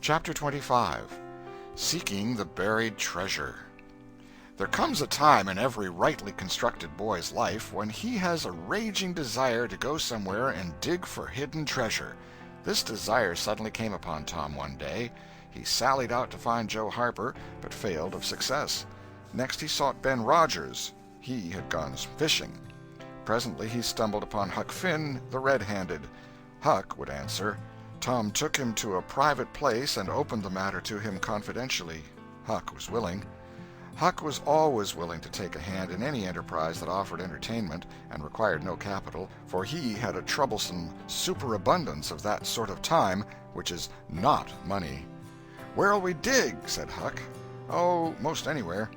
Chapter 25. Seeking the Buried Treasure. There comes a time in every rightly constructed boy's life when he has a raging desire to go somewhere and dig for hidden treasure. This desire suddenly came upon Tom one day. He sallied out to find Joe Harper, but failed of success. Next he sought Ben Rogers. He had gone fishing. Presently he stumbled upon Huck Finn the Red-Handed. Huck would answer. Tom took him to a private place and opened the matter to him confidentially. Huck was willing. Huck was always willing to take a hand in any enterprise that offered entertainment and required no capital, for he had a troublesome superabundance of that sort of time which is not money. "Where'll we dig?" said Huck. "Oh, most anywhere."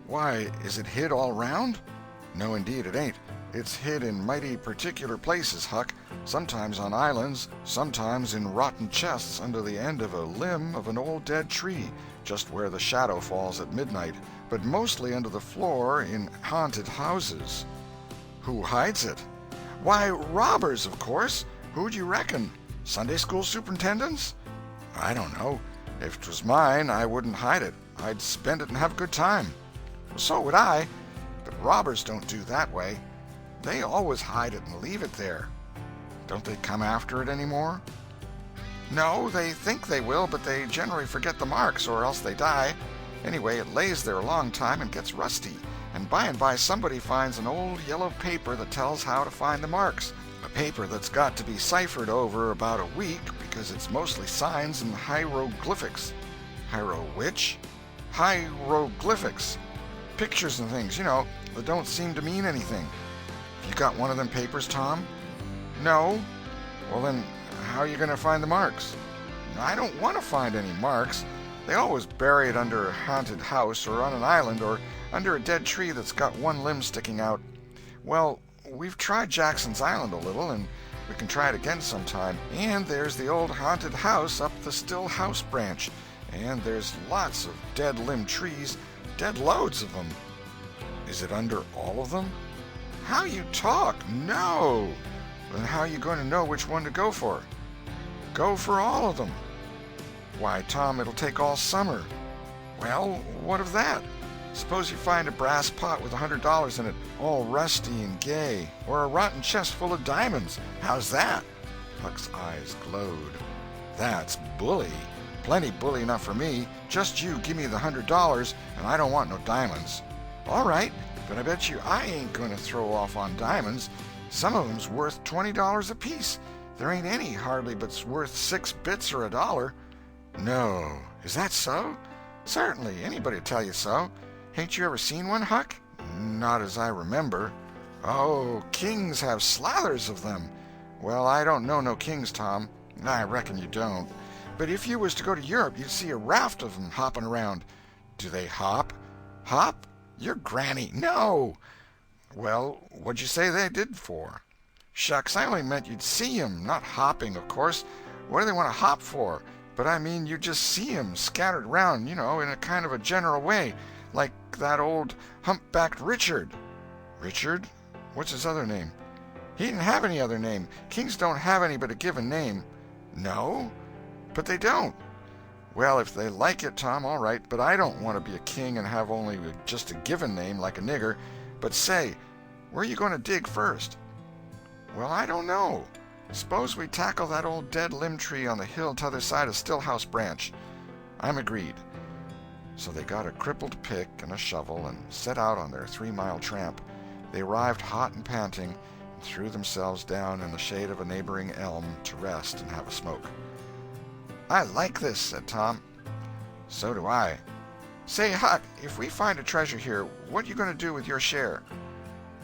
"Why, is it hid all round?" "No, indeed it ain't. It's hid in mighty particular places, Huck. Sometimes on islands, sometimes in rotten chests under the end of a limb of an old dead tree, just where the shadow falls at midnight, but mostly under the floor in haunted houses." "Who hides it?" "Why, robbers, of course. Who'd you reckon? Sunday school superintendents?" "I don't know. If 'twas mine, I wouldn't hide it. I'd spend it and have a good time." "So would I. But robbers don't do that way. They always hide it and leave it there." "Don't they come after it any more?" "No, they think they will, but they generally forget the marks, or else they die. Anyway, it lays there a long time and gets rusty, and by somebody finds an old yellow paper that tells how to find the marks. A paper that's got to be ciphered over about a week because it's mostly signs and hieroglyphics." "Which?" "Hieroglyphics. Pictures and things, that don't seem to mean anything." "You got one of them papers, Tom?" "No." "Well, then, how are you going to find the marks?" "I don't want to find any marks. They always bury it under a haunted house, or on an island, or under a dead tree that's got one limb sticking out." "Well, we've tried Jackson's Island a little, and we can try it again sometime. And there's the old haunted house up the Still House branch. And there's lots of dead limb trees, dead loads of them." "Is it under all of them?" "How you talk! No." "Then how are you going to know which one to go for?" "Go for all of them." "Why, Tom, it'll take all summer." "Well, what of that? Suppose you find a brass pot with $100 in it, all rusty and gay, or a rotten chest full of diamonds. How's that?" Huck's eyes glowed. "That's bully. Plenty bully enough for me. Just you give me the $100, and I don't want no diamonds." "All right, but I bet you I ain't going to throw off on diamonds. Some of 'em's worth $20 apiece. There ain't any hardly but's worth 6 bits or $1. "No. Is that so?" "Certainly. Anybody'd tell you so. Hain't you ever seen one, Huck?" "Not as I remember." "Oh, kings have slathers of them." "Well, I don't know no kings, Tom." "I reckon you don't. But if you was to go to Europe, you'd see a raft of 'em hopping around." "Do they hop?" "Hop? Your granny. No." "Well, what'd you say they did for?" "Shucks, I only meant you'd see 'em, not hopping, of course. What do they want to hop for? But I mean you'd just see 'em scattered around, in a kind of a general way, like that old humpbacked Richard." "Richard? What's his other name?" "He didn't have any other name. Kings don't have any but a given name." "No? But they don't." "Well, if they like it, Tom, all right, but I don't want to be a king and have only just a given name like a nigger. But say, where are you going to dig first?" "Well, I don't know. Suppose we tackle that old dead limb tree on the hill t'other side of Stillhouse branch." "I'm agreed." So they got a crippled pick and a shovel and set out on their 3-mile tramp. They arrived hot and panting, and threw themselves down in the shade of a neighboring elm to rest and have a smoke. "I like this," said Tom. "So do I. Say, Huck, if we find a treasure here, what you going to do with your share?"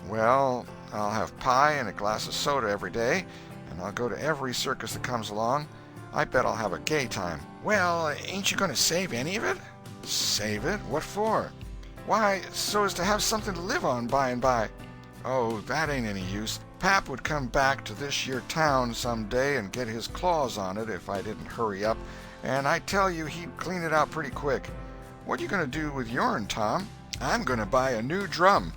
"Well, I'll have pie and a glass of soda every day, and I'll go to every circus that comes along. I bet I'll have a gay time." "Well, ain't you going to save any of it?" "Save it? What for?" "Why, so as to have something to live on by and by." "Oh, that ain't any use. Pap would come back to this year town some day and get his claws on it if I didn't hurry up, and I tell you he'd clean it out pretty quick. What you going to do with yourn, Tom?" "I'm going to buy a new drum,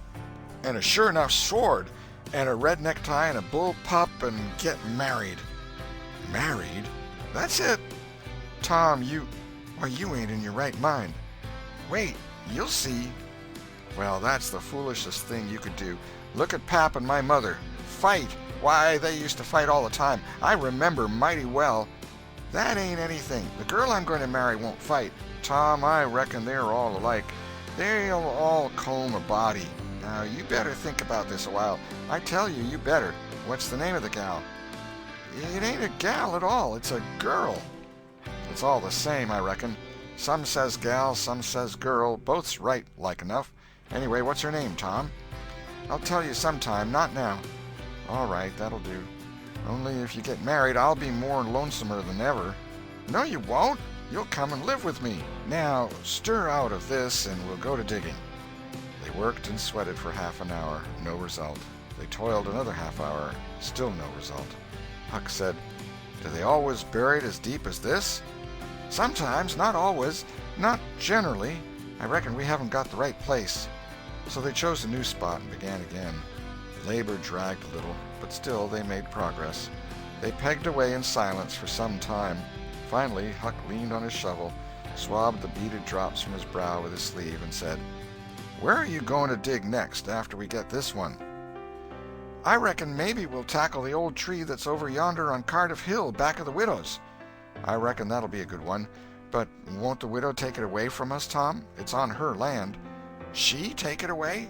and a sure enough sword, and a red necktie and a bull pup, and get married." "Married?" "That's it." Tom, why, you ain't in your right mind. Wait, you'll see. Well, that's the foolishest thing you could do. Look at Pap and my mother. Fight! Why, they used to fight all the time. I remember mighty well. That ain't anything. The girl I'm going to marry won't fight. Tom, I reckon they're all alike. They'll all comb a body. Now, you better think about this a while. I tell you, you better. What's the name of the gal? It ain't a gal at all. It's a girl. It's all the same, I reckon. Some says gal, some says girl. Both's right, like enough. Anyway, what's her name, Tom? I'll tell you sometime, not now. All right, that'll do. Only if you get married, I'll be more lonesomer than ever. No, you won't. You'll come and live with me. Now, stir out of this, and we'll go to digging. They worked and sweated for half an hour. No result. They toiled another half hour. Still no result. Huck said, "Do they always bury it as deep as this?" "Sometimes, not always. Not generally. I reckon we haven't got the right place." So they chose a new spot and began again. Labor dragged a little, but still they made progress. They pegged away in silence for some time. Finally, Huck leaned on his shovel, swabbed the beaded drops from his brow with his sleeve, and said, "Where are you going to dig next, after we get this one?" "I reckon maybe we'll tackle the old tree that's over yonder on Cardiff Hill, back of the widow's." "I reckon that'll be a good one. But won't the widow take it away from us, Tom? It's on her land." "She take it away?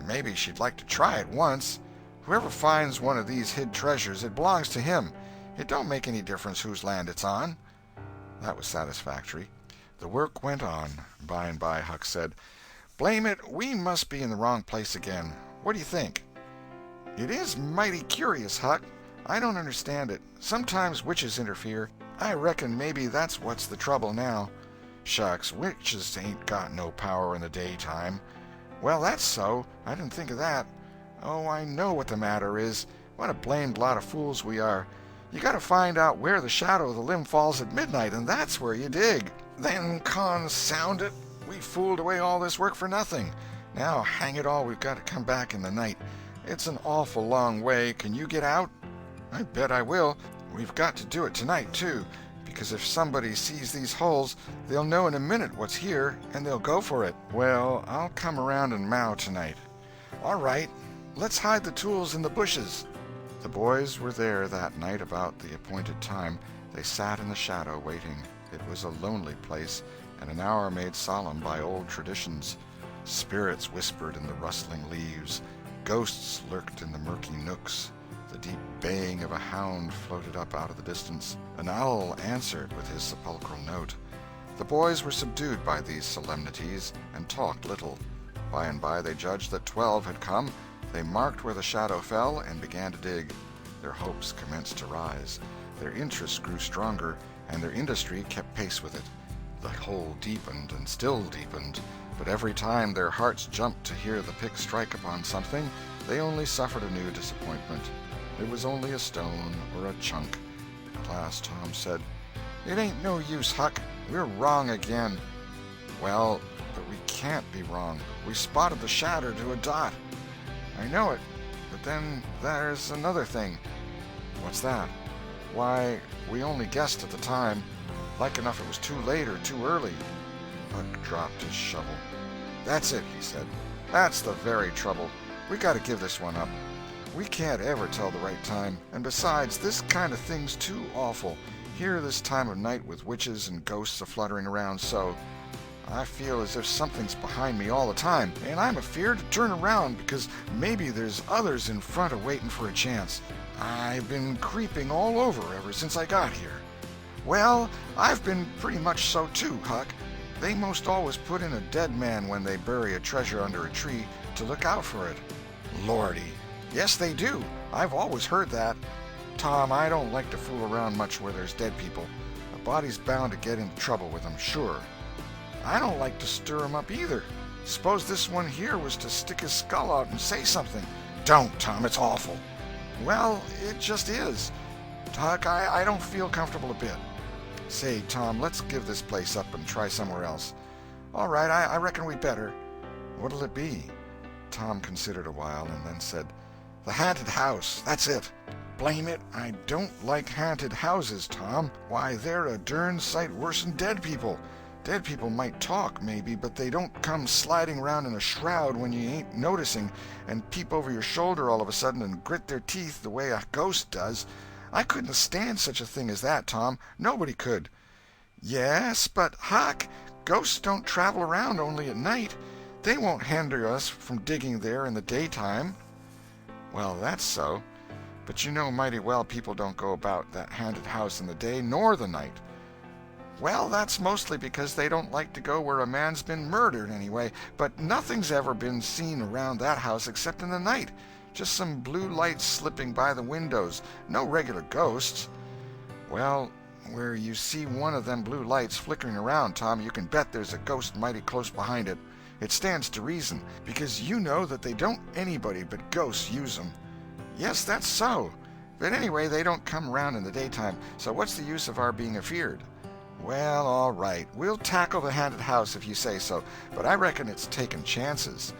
Maybe she'd like to try it once. Whoever finds one of these hid treasures, it belongs to him. It don't make any difference whose land it's on." That was satisfactory. The work went on. By and by Huck said, "Blame it, we must be in the wrong place again. What do you think?" "It is mighty curious, Huck. I don't understand it. Sometimes witches interfere. I reckon maybe that's what's the trouble now." "Shucks, witches ain't got no power in the daytime." "Well, that's so. I didn't think of that. Oh, I know what the matter is. What a blamed lot of fools we are. You got to find out where the shadow of the limb falls at midnight, and that's where you dig. Then, consound it, we fooled away all this work for nothing. Now, hang it all, we've got to come back in the night. It's an awful long way. Can you get out?" "I bet I will. We've got to do it tonight, too, because if somebody sees these holes, they'll know in a minute what's here, and they'll go for it." "Well, I'll come around and mow tonight." "All right. Let's hide the tools in the bushes." The boys were there that night about the appointed time. They sat in the shadow waiting. It was a lonely place, and an hour made solemn by old traditions. Spirits whispered in the rustling leaves. Ghosts lurked in the murky nooks. The deep baying of a hound floated up out of the distance. An owl answered with his sepulchral note. The boys were subdued by these solemnities, and talked little. By and by they judged that 12 had come. They marked where the shadow fell, and began to dig. Their hopes commenced to rise. Their interest grew stronger, and their industry kept pace with it. The hole deepened and still deepened, but every time their hearts jumped to hear the pick strike upon something, they only suffered a new disappointment. It was only a stone or a chunk. At last Tom said, "It ain't no use, Huck. We're wrong again." "Well, but we can't be wrong. We spotted the shadow to a dot." "I know it, but then there's another thing." "What's that?" "Why, we only guessed at the time. Like enough it was too late or too early." Huck dropped his shovel. "That's it," he said. "That's the very trouble. We got to give this one up. We can't ever tell the right time, and besides, this kind of thing's too awful. Here this time of night with witches and ghosts a-fluttering around so. I feel as if something's behind me all the time, and I'm afeard to turn around because maybe there's others in front a-waiting for a chance. I've been creeping all over ever since I got here." "Well, I've been pretty much so too, Huck. They most always put in a dead man when they bury a treasure under a tree to look out for it." "Lordy!" "Yes, they do. I've always heard that. Tom, I don't like to fool around much where there's dead people. A body's bound to get into trouble with them, sure." "I don't like to stir 'em up either. Suppose this one here was to stick his skull out and say something." "Don't, Tom, it's awful." "Well, it just is. Huck, I don't feel comfortable a bit. Say, Tom, let's give this place up and try somewhere else." "All right, I reckon we'd better." "What'll it be?" Tom considered a while, and then said, "The haunted house. That's it." Blame it, I don't like haunted houses, Tom. Why, they're a dern sight worse'n dead people. Dead people might talk, maybe, but they don't come sliding around in a shroud when you ain't noticing, and peep over your shoulder all of a sudden and grit their teeth the way a ghost does. I couldn't stand such a thing as that, Tom. Nobody could. Yes, but, Huck, ghosts don't travel around only at night. They won't hinder us from digging there in the daytime. Well, that's so. But you know mighty well people don't go about that haunted house in the day nor the night. Well, that's mostly because they don't like to go where a man's been murdered, anyway. But nothing's ever been seen around that house except in the night. Just some blue lights slipping by the windows. No regular ghosts. Well, where you see one of them blue lights flickering around, Tom, you can bet there's a ghost mighty close behind it. It stands to reason, because you know that they don't anybody but ghosts use 'em. Yes, that's so. But anyway, they don't come around in the daytime, so what's the use of our being afeard? Well, all right, we'll tackle the haunted house if you say so, but I reckon it's taking chances.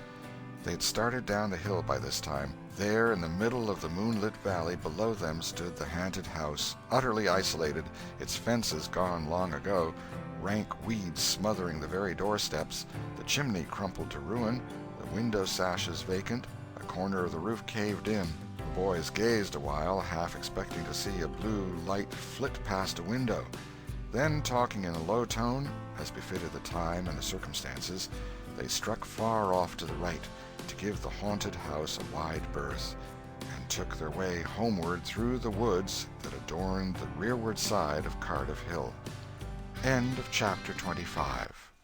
They had started down the hill by this time. There, in the middle of the moonlit valley, below them stood the haunted house, utterly isolated, its fences gone long ago, rank weeds smothering the very doorsteps, the chimney crumpled to ruin, the window sashes vacant, a corner of the roof caved in. The boys gazed a while, half expecting to see a blue light flit past a window. Then, talking in a low tone, as befitted the time and the circumstances, they struck far off to the right, to give the haunted house a wide berth, and took their way homeward through the woods that adorned the rearward side of Cardiff Hill. End of chapter 25.